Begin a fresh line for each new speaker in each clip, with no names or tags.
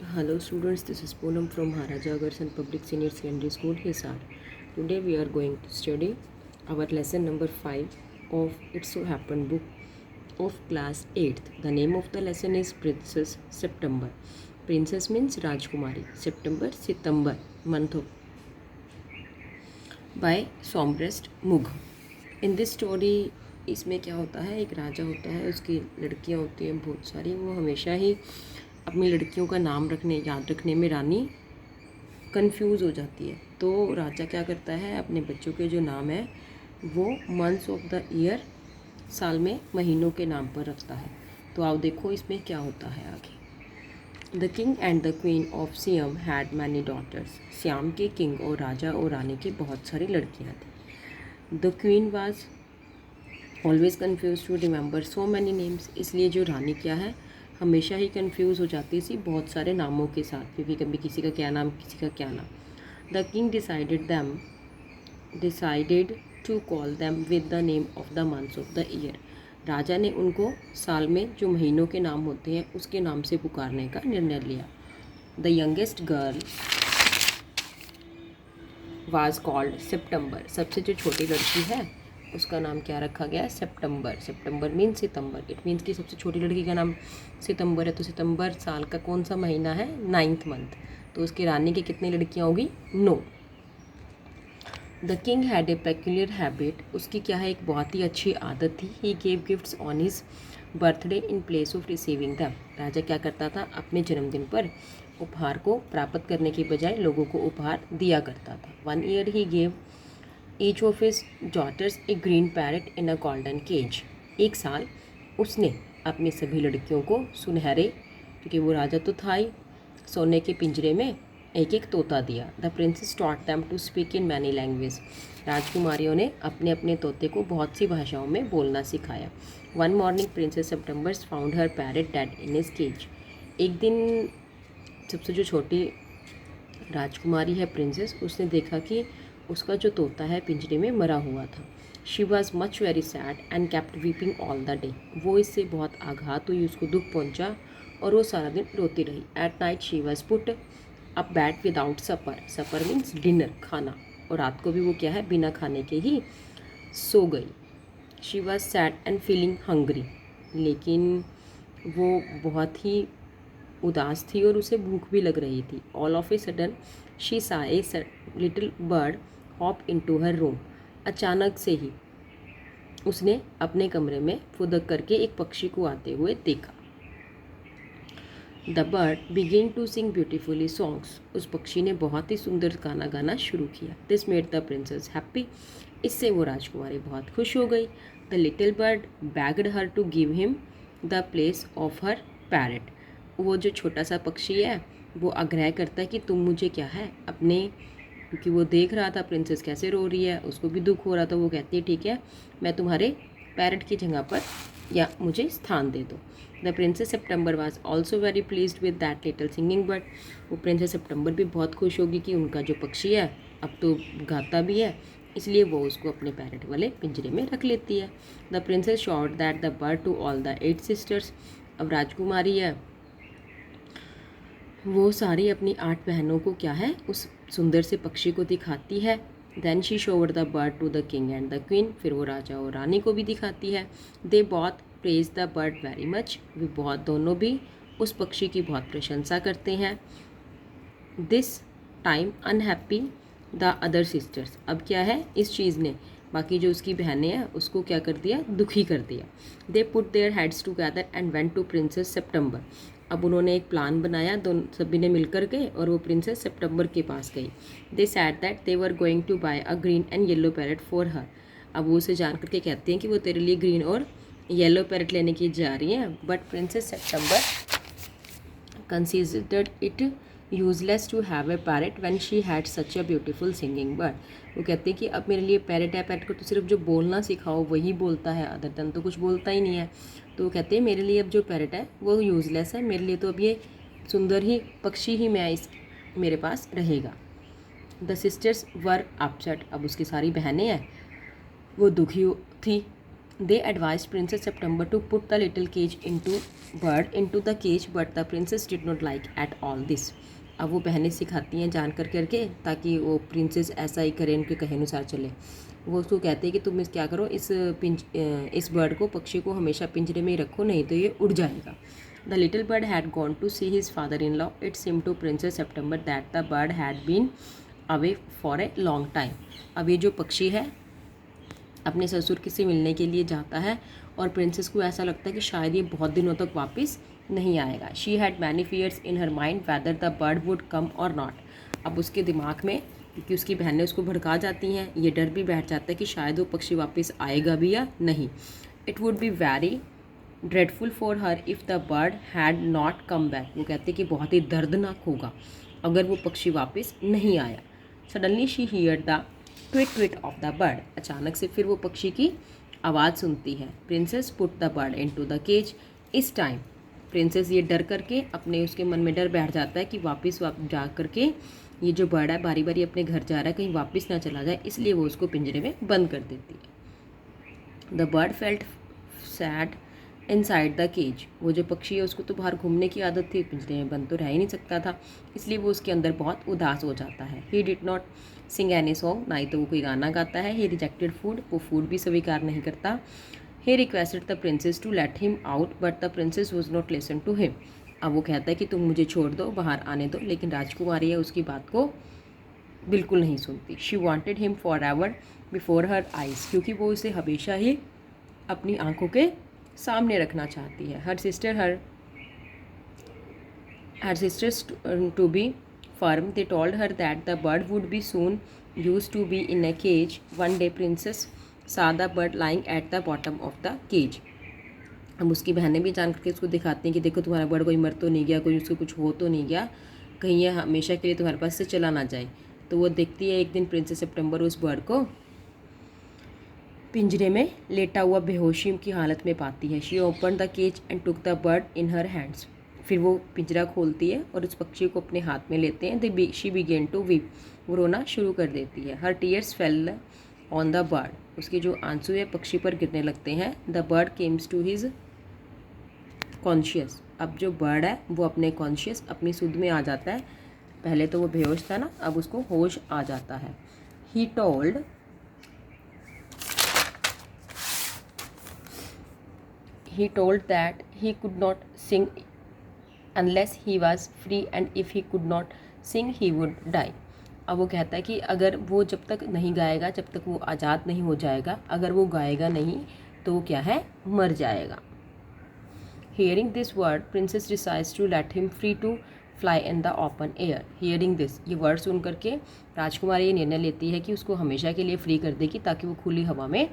Hello students, this is Poonam from Maharaja Agarsan Public Senior Secondary School, Hisar. Today we are going to study our lesson number 5 of It So Happened book of class 8th. The name of the lesson is Princess September. Princess means Rajkumari. September, September, month of by Sombrest Mugh. In this story इसमें क्या होता है, एक राजा होता है, उसकी लड़कियां होती हैं बहुत सारी। वो हमेशा ही अपनी लड़कियों का नाम याद रखने में रानी कंफ्यूज हो जाती है। तो राजा क्या करता है, अपने बच्चों के जो नाम है वो मंथ्स ऑफ द ईयर, साल में महीनों के नाम पर रखता है। तो आओ देखो इसमें क्या होता है आगे। The king and the queen of Siam had many daughters. Shyam के किंग और राजा और रानी के बहुत सारी लड़कियाँ थी। The queen was always confuse to remember so many names. इसलिए जो रानी क्या है, हमेशा ही कंफ्यूज हो जाती थी बहुत सारे नामों के साथ, क्योंकि कभी किसी का क्या नाम, किसी का क्या नाम। The king decided to call them with the name of the months of the year. राजा ने उनको साल में जो महीनों के नाम होते हैं उसके नाम से पुकारने का निर्णय लिया। The youngest girl was called September. सबसे जो छोटी लड़की है उसका नाम क्या रखा गया है, सितंबर। सितंबर मीन सितंबर। इट मीन्स कि सबसे छोटी लड़की का नाम सितंबर है। तो सितंबर साल का कौन सा महीना है, 9th मंथ। तो उसकी रानी की कितनी लड़कियां होगी, 9। The king had a peculiar habit. उसकी क्या है, एक बहुत ही अच्छी आदत थी। He gave gifts on his birthday in place of receiving them. राजा क्या करता था, अपने जन्मदिन पर उपहार को प्राप्त करने की बजाय लोगों को उपहार दिया करता था। 1 year he gave each of his daughters a green parrot in a golden cage. एक साल उसने अपनी सभी लड़कियों को सुनहरे, क्योंकि वो राजा तो था ही, सोने के पिंजरे में एक एक तोता दिया। The princess taught them to speak in many language. राजकुमारियों ने अपने अपने तोते को बहुत सी भाषाओं में बोलना सिखाया। One morning princess September's found her parrot dead in his cage. एक दिन सबसे जो छोटी राजकुमारी है प्रिंसेस, उसने देखा कि उसका जो तोता है पिंजरे में मरा हुआ था। She was much very sad and kept weeping all the day. वो इससे बहुत आघात हुई, उसको दुख पहुंचा और वो सारा दिन रोती रही। At night she was put up bed without supper. Supper means dinner, खाना। और रात को भी वो क्या है, बिना खाने के ही सो गई। She was sad and feeling hungry. लेकिन वो बहुत ही उदास थी और उसे भूख भी लग रही थी। All of a sudden she saw a little bird hop into her room. अचानक से ही उसने अपने कमरे में फुदक करके एक पक्षी को आते हुए देखा। The bird begin to sing beautifully songs. उस पक्षी ने बहुत ही सुंदर गाना गाना शुरू किया। This made the princess happy. इससे वो राजकुमारी बहुत खुश हो गई। The little bird begged her to give him the place of her parrot. वो जो छोटा सा पक्षी है वो आग्रह करता है कि तुम मुझे क्या है अपने, क्योंकि वो देख रहा था प्रिंसेस कैसे रो रही है, उसको भी दुख हो रहा था। वो कहती है ठीक है, मैं तुम्हारे पैरट की जगह पर या मुझे स्थान दे दो। The princess September was also very pleased with that little singing bird. वो प्रिंसेस सितंबर भी बहुत खुश होगी कि उनका जो पक्षी है अब तो गाता भी है, इसलिए वो उसको अपने पैरट वाले पिंजरे में रख लेती है। The princess showed that the bird to all the 8 sisters. अब राजकुमारी है, वो सारी अपनी 8 बहनों को क्या है, उस सुंदर से पक्षी को दिखाती है। Then she showed the bird to the king and the queen. फिर वो राजा और रानी को भी दिखाती है। दे बहुत praise the bird very much. वे बहुत दोनों भी उस पक्षी की बहुत प्रशंसा करते हैं। This time unhappy the other sisters. अब क्या है, इस चीज़ ने बाकी जो उसकी बहनें हैं उसको क्या कर दिया, दुखी कर दिया। They put their heads together and went to princess September. अब उन्होंने एक प्लान बनाया, दोनों सभी ने मिलकर गए और वो प्रिंसेस सितंबर के पास गई। They said that they were going to buy a green and yellow parrot for her. अब वो उसे जान करके कहते हैं कि वो तेरे लिए ग्रीन और येलो पैरेट लेने की जा रही हैं। But princess September considered it useless to have a parrot when she had such a beautiful singing bird। वो कहते हैं कि अब मेरे लिए पैरेट है, पैरेट को तो सिर्फ जो बोलना सिखाओ वही बोलता है, अदर देन तो कुछ बोलता ही नहीं है। तो वो कहते हैं मेरे लिए अब जो पैरेट है वो यूज़लेस है, मेरे लिए तो अब ये सुंदर ही पक्षी ही मैं इस मेरे पास रहेगा। The sisters were upset. अब उसकी सारी बहनें हैं वो दुखी थी। They advise princess September to put the little cage bird into the cage but the princess did not like at all this. अब वो बहनें सिखाती हैं जान कर करके ताकि वो प्रिंसेस ऐसा ही करे, उनके कहे अनुसार चले। वो उसको कहते हैं कि तुम क्या करो, इस बर्ड को, पक्षी को हमेशा पिंजरे में ही रखो, नहीं तो ये उड़ जाएगा। The little bird had gone to see his father in law. It seem to princess September that the bird had been away for a long time. अब ये जो पक्षी है अपने ससुर से मिलने के लिए जाता है और प्रिंसेस को ऐसा लगता है कि शायद ये बहुत दिनों तक वापस नहीं आएगा। She had many fears in her mind whether the bird would come or not. अब उसके दिमाग में, क्योंकि उसकी बहनें उसको भड़का जाती हैं, ये डर भी बैठ जाता है कि शायद वो पक्षी वापस आएगा भी या नहीं। It would be very dreadful for her if the bird had not come back. वो कहते कि बहुत ही दर्दनाक होगा अगर वो पक्षी वापस नहीं आया। Suddenly she hear the tweet tweet of the bird. अचानक से फिर वो पक्षी की आवाज़ सुनती है। Princess put the bird into the cage. इस टाइम प्रिंसेस ये डर करके, अपने उसके मन में डर बैठ जाता है कि वापस जा करके ये जो बर्ड है बारी बारी अपने घर जा रहा है, कहीं वापस ना चला जाए, इसलिए वो उसको पिंजरे में बंद कर देती है। The bird felt sad inside the cage. वो जो पक्षी है उसको तो बाहर घूमने की आदत थी, पिंजरे में बंद तो रह ही नहीं सकता था, इसलिए वो उसके अंदर बहुत उदास हो जाता है। He did not sing any song. ना ही तो वो कोई गाना गाता है। He rejected food. वो फूड भी स्वीकार नहीं करता। He requested the princess to let him out but the princess was not listen to him. अब वो कहता है कि तुम मुझे छोड़ दो, बाहर आने दो, लेकिन राजकुमारी है उसकी बात को बिल्कुल नहीं सुनती। She wanted him for ever before her eyes. क्योंकि वो उसे हमेशा ही अपनी आंखों के सामने रखना चाहती है। हर sisters to be firm. They told her that the bird would be soon used to be in a cage. One day princess saw the bird lying at the bottom of the cage. अब उसकी बहनें भी जान करके उसको दिखाती हैं कि देखो तुम्हारा बर्ड कोई मर तो नहीं गया, कोई उसको कुछ हो तो नहीं गया, कहीं यह हमेशा के लिए तुम्हारे पास से चला ना जाए। तो वो देखती है एक दिन प्रिंसेस सेप्टेम्बर उस बर्ड को पिंजरे में लेटा हुआ बेहोशी की हालत में पाती है। She open the cage and took the bird in her hands. फिर वो पिंजरा खोलती है और उस पक्षी को अपने हाथ में लेते हैं। She began to weep. वो रोना शुरू कर देती है। Her tears fell on the bird. उसके जो आंसू है पक्षी पर गिरने लगते हैं। The bird came to his conscious. अब जो बर्ड है वो अपने कॉन्शियस, अपनी सुध में आ जाता है। पहले तो वो बेहोश था ना, अब उसको होश आ जाता है। ही told that he could not sing unless he was free and if he could not sing he would die. अब वो कहता है कि अगर वो जब तक नहीं गाएगा, जब तक वो आज़ाद नहीं हो जाएगा, अगर वो गाएगा नहीं तो वो क्या है, मर जाएगा। Hearing this word, princess decides to let him free to fly in the open air. Hearing this, ये वर्ड सुन करके राजकुमारी ये निर्णय लेती है कि उसको हमेशा के लिए फ्री कर देगी ताकि वो खुली हवा में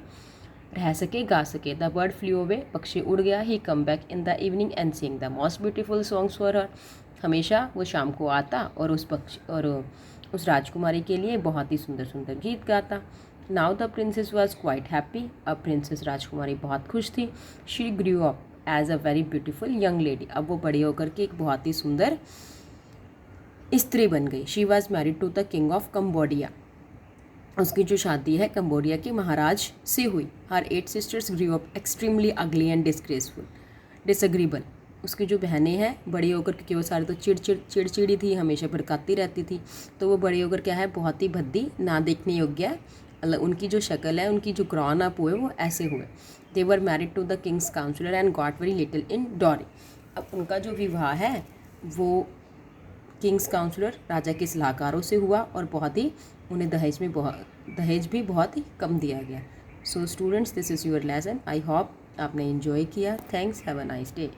रह सके, गा सके। The bird flew away. पक्षी उड़ गया। He come back in the evening and sing the most beautiful songs for her. हमेशा वो शाम को आता और उस राजकुमारी के लिए बहुत ही सुंदर सुंदर गीत गाता। Now the princess was quite happy. अब प्रिंसेस राजकुमारी बहुत खुश थी। She grew up as a very beautiful young lady. अब वो बड़ी होकर के एक बहुत ही सुंदर स्त्री बन गई। She was married to the king of Cambodia. उसकी जो शादी है कंबोडिया के महाराज से हुई। Her 8 sisters grew up extremely ugly and disagreeable. उसकी जो बहनें हैं बड़ी होकर, क्योंकि वो सारी तो चिड़चिड़ी थी, हमेशा भड़काती रहती थी, तो वो बड़ी होकर क्या है, बहुत ही भद्दी, ना देखने योग्य है। उनकी जो शक्ल है, उनकी जो ग्रॉन अप हुए वो ऐसे हुए। They were married to the king's counsellor and got very little in dowry. अब उनका जो विवाह है वो किंग्स काउंसलर, राजा के सलाहकारों से हुआ और बहुत ही उन्हें दहेज भी बहुत ही कम दिया गया। So students, this is your lesson. I hope आपने एंजॉय किया। Thanks, have a nice day.